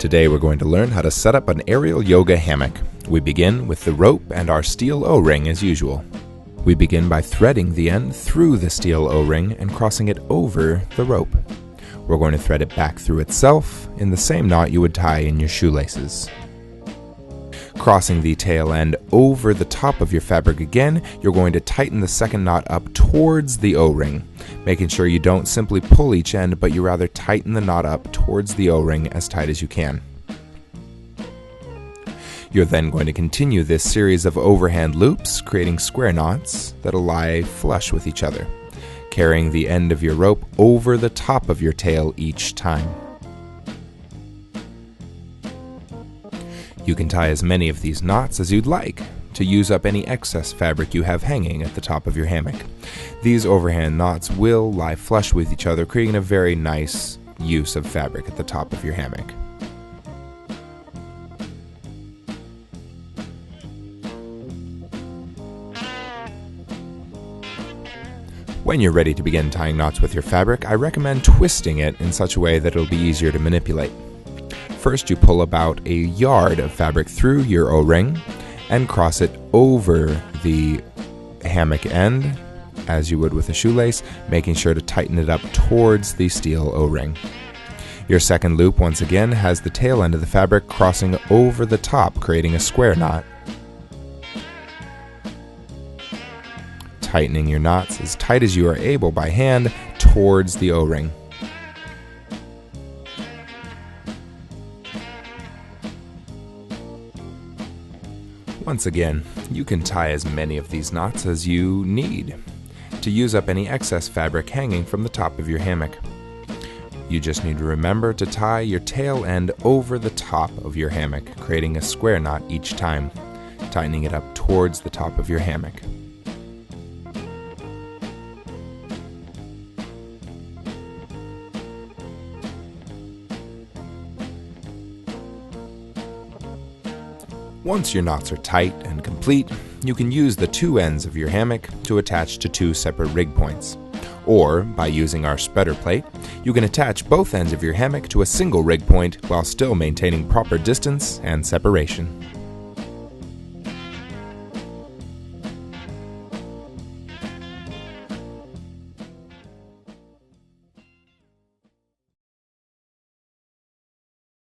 Today we're going to learn how to set up an aerial yoga hammock. We begin with the rope and our steel O-ring as usual. We begin by threading the end through the steel O-ring and crossing it over the rope. We're going to thread it back through itself in the same knot you would tie in your shoelaces. Crossing the tail end over the top of your fabric again, you're going to tighten the second knot up towards the O-ring, making sure you don't simply pull each end, but you rather tighten the knot up towards the O-ring as tight as you can. You're then going to continue this series of overhand loops, creating square knots that'll lie flush with each other, carrying the end of your rope over the top of your tail each time. You can tie as many of these knots as you'd like to use up any excess fabric you have hanging at the top of your hammock. These overhand knots will lie flush with each other, creating a very nice use of fabric at the top of your hammock. When you're ready to begin tying knots with your fabric, I recommend twisting it in such a way that it'll be easier to manipulate. First, you pull about a yard of fabric through your O-ring and cross it over the hammock end, as you would with a shoelace, making sure to tighten it up towards the steel O-ring. Your second loop, once again, has the tail end of the fabric crossing over the top, creating a square knot. Tightening your knots as tight as you are able by hand towards the O-ring. Once again, you can tie as many of these knots as you need to use up any excess fabric hanging from the top of your hammock. You just need to remember to tie your tail end over the top of your hammock, creating a square knot each time, tightening it up towards the top of your hammock. Once your knots are tight and complete, you can use the two ends of your hammock to attach to two separate rig points. Or, by using our spreader plate, you can attach both ends of your hammock to a single rig point while still maintaining proper distance and separation.